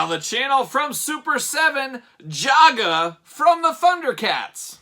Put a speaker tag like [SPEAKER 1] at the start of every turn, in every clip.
[SPEAKER 1] on the channel from Super 7, Jaga from the Thundercats.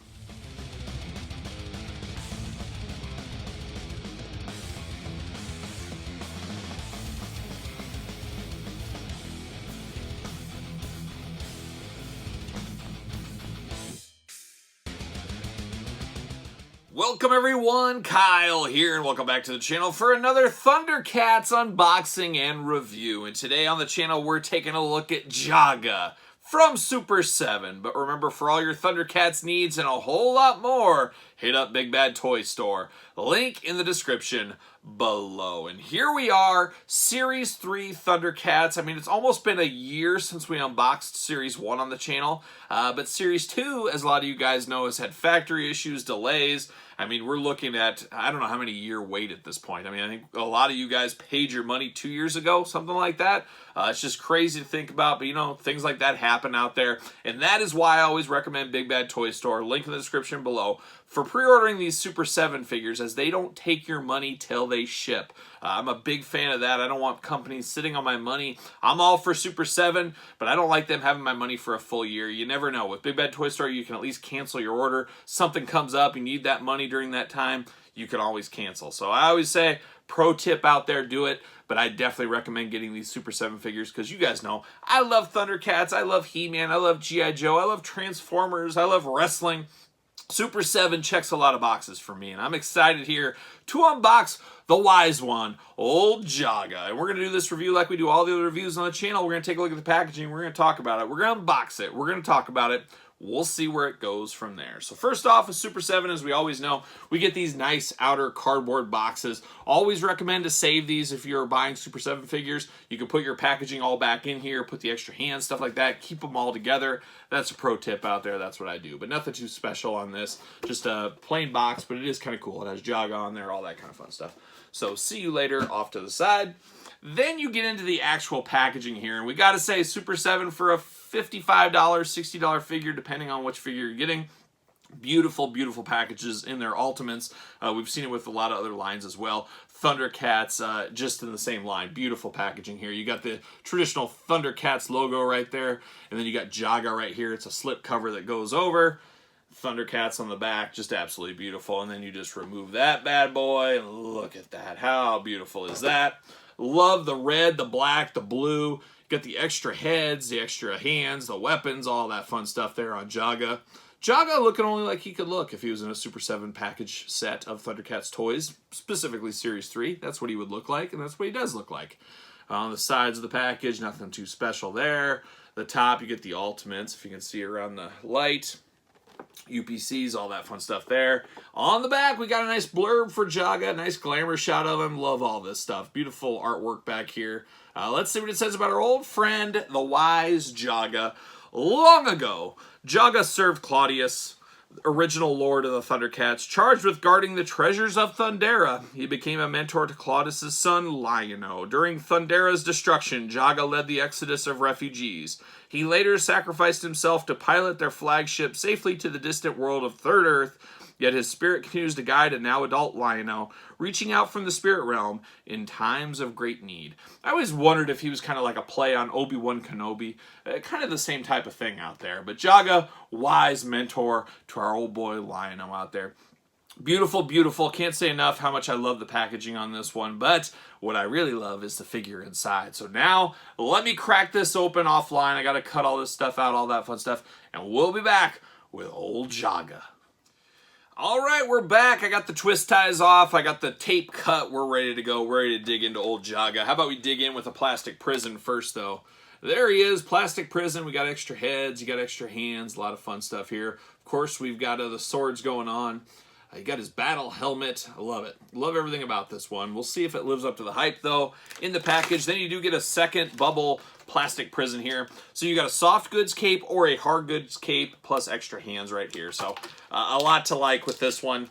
[SPEAKER 1] Welcome everyone, Kyle here, and welcome back to the channel for another Thundercats unboxing and review. And today on the channel, we're taking a look at Jaga from Super 7. But remember, for all your Thundercats needs and a whole lot more, hit up Big Bad Toy Store. Link in the description below. And here we are, Series 3 Thundercats. I mean, it's almost been a year since we unboxed Series 1 on the channel. But Series 2, as a lot of you guys know, has had factory issues, delays. I mean, we're looking at, I don't know how many year wait at this point. I mean, I think a lot of you guys paid your money 2 years ago, something like that. It's just crazy to think about, but you know, things like that happen out there. And that is why I always recommend Big Bad Toy Store, link in the description below, for pre-ordering these Super 7 figures, as they don't take your money till they ship. I'm a big fan of that. I don't want companies sitting on my money. I'm all for Super 7, but I don't like them having my money for a full year. You never know. With Big Bad Toy Store, you can at least cancel your order. Something comes up, you need that money during that time, you can always cancel. So I always say, pro tip out there, do it. But I definitely recommend getting these Super 7 figures because you guys know I love Thundercats, I love He-Man, I love G.I. Joe, I love Transformers, I love wrestling. Super 7 checks a lot of boxes for me, and I'm excited here to unbox the wise one, old Jaga. And we're going to do this review like we do all the other reviews on the channel. We're going to take a look at the packaging, we're going to talk about it, we're going to unbox it, we're going to talk about it. We'll see where it goes from there. So first off, with Super 7, as we always know, we get these nice outer cardboard boxes. Always recommend to save these if you're buying Super 7 figures. You can put your packaging all back in here, put the extra hands, stuff like that, keep them all together. That's a pro tip out there. That's what I do. But nothing too special on this. Just a plain box, but it is kind of cool. It has Jaga on there, all that kind of fun stuff. So see you later off to the side. Then you get into the actual packaging here, and we got to say Super 7 for a $55, $60 figure, depending on which figure you're getting. Beautiful, beautiful packages in their Ultimates. We've seen it with a lot of other lines as well. Thundercats, just in the same line. Beautiful packaging here. You got the traditional Thundercats logo right there, and then you got Jaga right here. It's a slip cover that goes over. Thundercats on the back, just absolutely beautiful. And then you just remove that bad boy, and look at that. How beautiful is that? Love the red, the black, the blue. Got the extra heads, the extra hands, the weapons, all that fun stuff there on Jaga. Jaga looking only like he could look if he was in a Super 7 package set of Thundercats toys, specifically Series 3. That's what he would look like, and that's what he does look like. On the sides of the package, nothing too special there. The top, you get the Ultimates, if you can see around the light. UPCs, all that fun stuff there. On the back, we got a nice blurb for Jaga, nice glamour shot of him. Love all this stuff. Beautiful artwork back here. Let's see what it says about our old friend, the wise Jaga. Long ago, Jaga served Claudius, original lord of the Thundercats, charged with guarding the treasures of Thundera. He became a mentor to Claudius' son, Lion-O. During Thundera's destruction, Jaga led the exodus of refugees. He later sacrificed himself to pilot their flagship safely to the distant world of Third Earth, yet his spirit continues to guide a now adult Lion-O, reaching out from the spirit realm in times of great need. I always wondered if he was kind of like a play on Obi-Wan Kenobi, kind of the same type of thing out there. But Jaga, wise mentor to our old boy Lion-O out there. Beautiful, beautiful. Can't say enough how much I love the packaging on this one, but what I really love is the figure inside. So now, let me crack this open offline. I got to cut all this stuff out, all that fun stuff, and we'll be back with old Jaga. All right, we're back. I got the twist ties off. I got the tape cut. We're ready to go. We're ready to dig into old Jaga. How about we dig in with a plastic prison first, though? There he is, plastic prison. We got extra heads. You got extra hands. A lot of fun stuff here. Of course, we've got the swords going on. You got his battle helmet. I love it. Love everything about this one. We'll see if it lives up to the hype, though, in the package. Then you do get a second bubble plastic prison here. So you got a soft goods cape or a hard goods cape plus extra hands right here. So a lot to like with this one.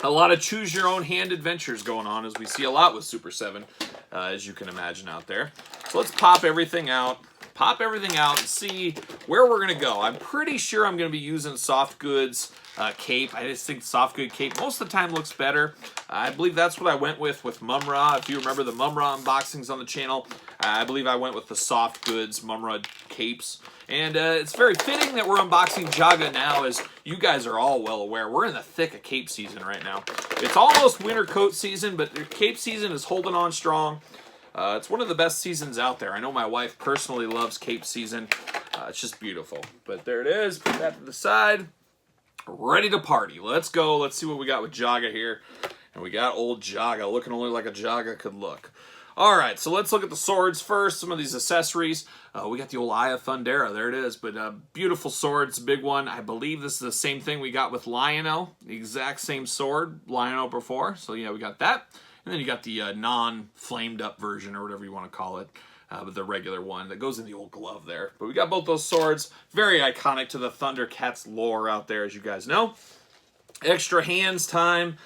[SPEAKER 1] A lot of choose your own hand adventures going on, as we see a lot with Super 7, as you can imagine out there. So let's pop everything out. pop everything out and see where we're going to go. I'm pretty sure I'm going to be using Soft Goods cape. I just think Soft Good cape most of the time looks better. I believe that's what I went with Mumra. If you remember the Mumra unboxings on the channel, I believe I went with the Soft Goods Mumra capes. And it's very fitting that we're unboxing Jaga now, as you guys are all well aware. We're in the thick of cape season right now. It's almost winter coat season, but the cape season is holding on strong. It's one of the best seasons out there. I know my wife personally loves cape season. It's just beautiful. But there it is. Put that to the side. Ready to party. Let's go. Let's see what we got with Jaga here. And we got old Jaga, looking only like a Jaga could look. All right, so let's look at the swords first. Some of these accessories. We got the old Eye of Thundera. There it is. But beautiful sword. It's a big one. I believe this is the same thing we got with Lionel. The exact same sword. Lionel before. So yeah, we got that. And then you got the non-flamed up version, or whatever you want to call it. But the regular one that goes in the old glove there. But we got both those swords. Very iconic to the Thundercats lore out there, as you guys know. Extra hands time.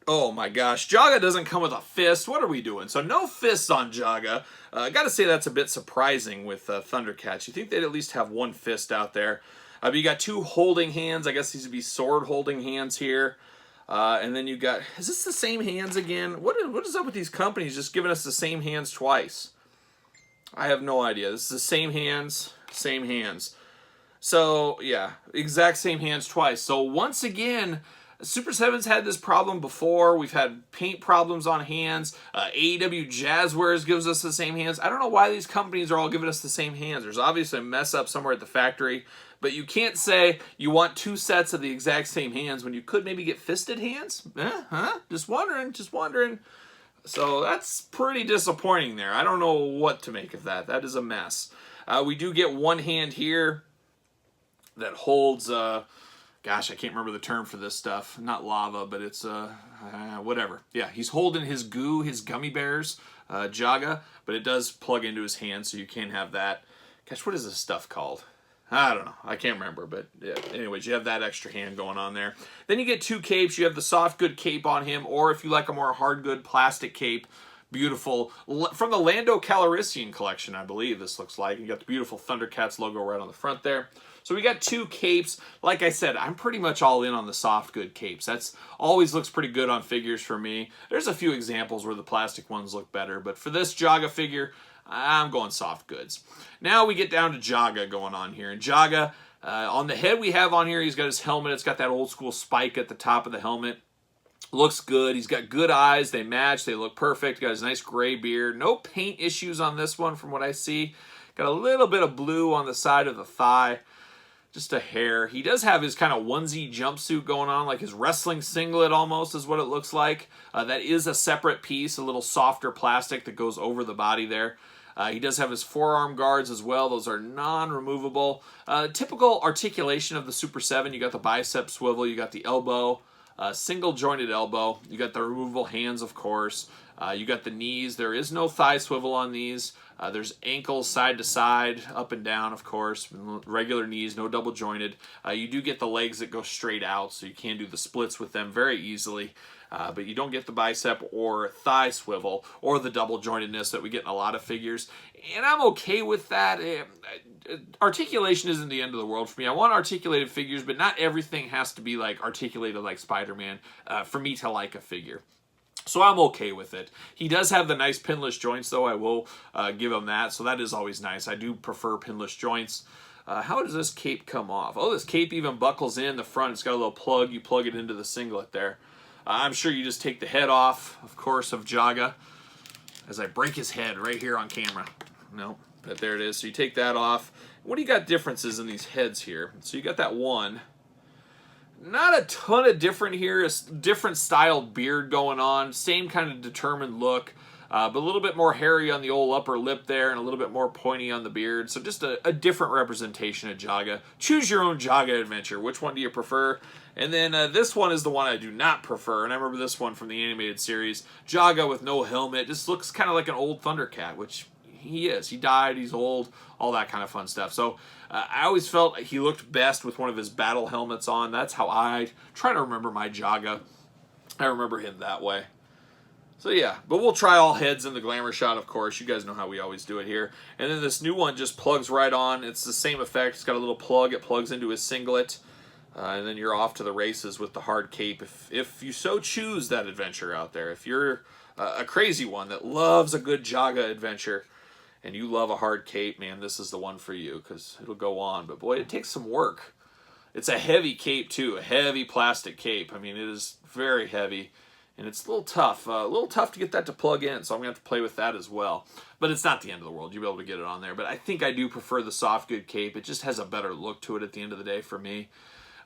[SPEAKER 1] Oh my gosh, Jaga doesn't come with a fist. What are we doing? So no fists on Jaga. I gotta say that's a bit surprising with Thundercats. You think they'd at least have one fist out there. But you got two holding hands. I guess these would be sword holding hands here. And then you got, is this the same hands again? What is up with these companies just giving us the same hands twice? I have no idea. This is the same hands, same hands. So, yeah, exact same hands twice. So, once again, Super 7's had this problem before. We've had paint problems on hands. AEW Jazzwares gives us the same hands. I don't know why these companies are all giving us the same hands. There's obviously a mess up somewhere at the factory. But you can't say you want two sets of the exact same hands when you could maybe get fisted hands. Huh? Just wondering, just wondering. So that's pretty disappointing there. I don't know what to make of that. That is a mess. We do get one hand here that holds, gosh, I can't remember the term for this stuff. Not lava, but it's, whatever. Yeah, he's holding his goo, his gummy bears, Jaga, but it does plug into his hand, so you can have that. Gosh, what is this stuff called? I don't know. I can't remember, but yeah. Anyways, you have that extra hand going on there. Then you get two capes. You have the soft good cape on him, or if you like a more hard good plastic cape, beautiful. From the Lando Calrissian collection, I believe this looks like. You got the beautiful Thundercats logo right on the front there. So we got two capes. Like I said, I'm pretty much all in on the soft good capes. That's always looks pretty good on figures for me. There's a few examples where the plastic ones look better, but for this Jaga figure, I'm going soft goods. Now we get down to Jaga going on here. And Jaga, on the head we have on here, he's got his helmet. It's got that old school spike at the top of the helmet. Looks good. He's got good eyes. They match. They look perfect. Got his nice gray beard. No paint issues on this one from what I see. Got a little bit of blue on the side of the thigh. Just a hair. He does have his kind of onesie jumpsuit going on, like his wrestling singlet almost is what it looks like. That is a separate piece, a little softer plastic that goes over the body there. He does have his forearm guards as well. Those are non-removable. Typical articulation of the Super 7. You got the bicep swivel. You got the elbow. Single jointed elbow. You got the removable hands, of course. You got the knees. There is no thigh swivel on these. There's ankles side to side, up and down, of course. Regular knees, no double jointed. You do get the legs that go straight out, so you can do the splits with them very easily. But you don't get the bicep or thigh swivel or the double jointedness that we get in a lot of figures. And I'm okay with that. Articulation isn't the end of the world for me. I want articulated figures, but not everything has to be like articulated like Spider-Man for me to like a figure. So I'm okay with it. He does have the nice pinless joints, though. I will give him that. So that is always nice. I do prefer pinless joints. How does this cape come off? Oh, this cape even buckles in the front. It's got a little plug. You plug it into the singlet there. I'm sure you just take the head off, of course, of Jaga. As I break his head right here on camera. No, but there it is. So you take that off. What do you got differences in these heads here? So you got that one. Not a ton of different here. A different styled beard going on. Same kind of determined look. But a little bit more hairy on the old upper lip there and a little bit more pointy on the beard. So just a different representation of Jaga. Choose your own Jaga adventure. Which one do you prefer? And then this one is the one I do not prefer. And I remember this one from the animated series. Jaga with no helmet. Just looks kind of like an old Thundercat, which he is. He died. He's old. All that kind of fun stuff. So I always felt he looked best with one of his battle helmets on. That's how I try to remember my Jaga. I remember him that way. So yeah, but we'll try all heads in the glamour shot, of course. You guys know how we always do it here. And then this new one just plugs right on. It's the same effect. It's got a little plug. It plugs into his singlet. And then you're off to the races with the hard cape. If you so choose that adventure out there. If you're a crazy one that loves a good Jaga adventure and you love a hard cape, man, this is the one for you because it'll go on. But boy, it takes some work. It's a heavy cape too, a heavy plastic cape. I mean, it is very heavy. And it's a little tough to get that to plug in, so I'm going to have to play with that as well. But it's not the end of the world. You'll be able to get it on there. But I think I do prefer the soft good cape. It just has a better look to it at the end of the day for me.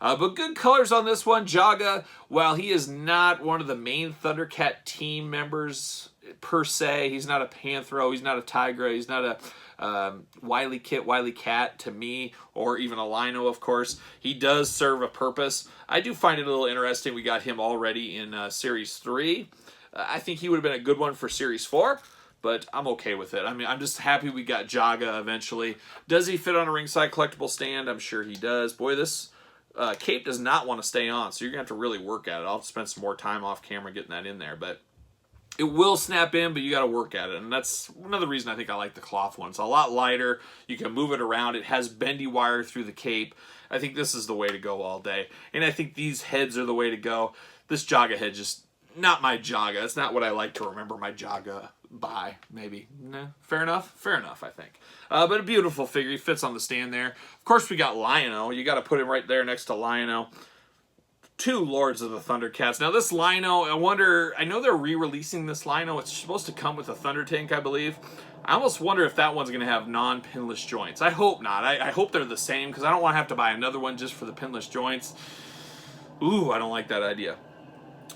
[SPEAKER 1] But good colors on this one. Jaga, while he is not one of the main Thundercat team members per se, he's not a Panthro, he's not a Tigra, he's not a Wily Cat to me, or even a Lino, of course. He does serve a purpose. I do find it a little interesting we got him already in Series 3. I think he would have been a good one for Series 4, but I'm okay with it. I mean, I'm just happy we got Jaga eventually. Does he fit on a ringside collectible stand? I'm sure he does. Boy, this cape does not want to stay on, so you're going to have to really work at it. I'll have to spend some more time off camera getting that in there, but it will snap in, but you got to work at it. And that's another reason I think I like the cloth one. It's a lot lighter. You can move it around. It has bendy wire through the cape. I think this is the way to go all day. And I think these heads are the way to go. This Jaga head just not my Jaga. It's not what I like to remember my Jaga by, maybe. Nah, fair enough? Fair enough, I think. But a beautiful figure. He fits on the stand there. Of course, we got Lino. You got to put him right there next to Lino. Two Lords of the Thundercats. Now this Lino, I know they're re-releasing this Lino. It's supposed to come with a Thunder Tank, I believe. I almost wonder if that one's going to have non-pinless joints. I hope not. I hope they're the same, because I don't want to have to buy another one just for the pinless joints. Ooh, I don't like that idea.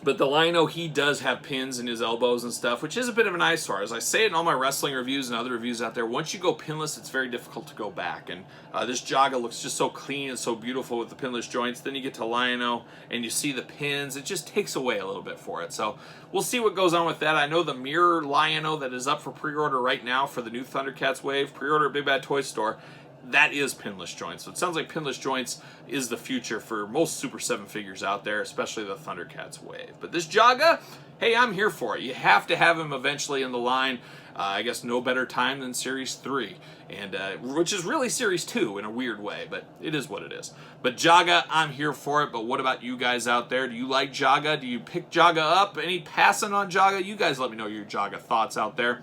[SPEAKER 1] But the Lino, he does have pins in his elbows and stuff, which is a bit of an eyesore. As I say it in all my wrestling reviews and other reviews out there, once you go pinless, it's very difficult to go back. And this Jaga looks just so clean and so beautiful with the pinless joints. Then you get to Lino, and you see the pins. It just takes away a little bit for it. So we'll see what goes on with that. I know the mirror Lino that is up for pre-order right now for the new Thundercats wave, pre-order at Big Bad Toy Store, that is pinless joints. So it sounds like pinless joints is the future for most Super 7 figures out there, especially the Thundercats wave. But this Jaga, hey, I'm here for it. You have to have him eventually in the line. I guess no better time than Series 3, and which is really Series 2 in a weird way, but it is what it is. But Jaga, I'm here for it. But what about you guys out there? Do you like Jaga? Do you pick Jaga up? Any passing on Jaga? You guys let me know your Jaga thoughts out there.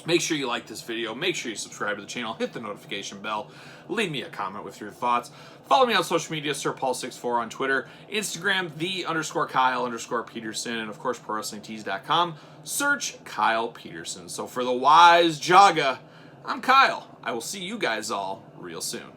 [SPEAKER 1] Make sure you like this video. Make sure you subscribe to the channel. Hit the notification bell. Leave me a comment with your thoughts. Follow me on social media, SirPaul64 on Twitter, Instagram, _Kyle_Peterson, and of course, ProWrestlingTees.com. Search Kyle Peterson. So for the wise Jaga, I'm Kyle. I will see you guys all real soon.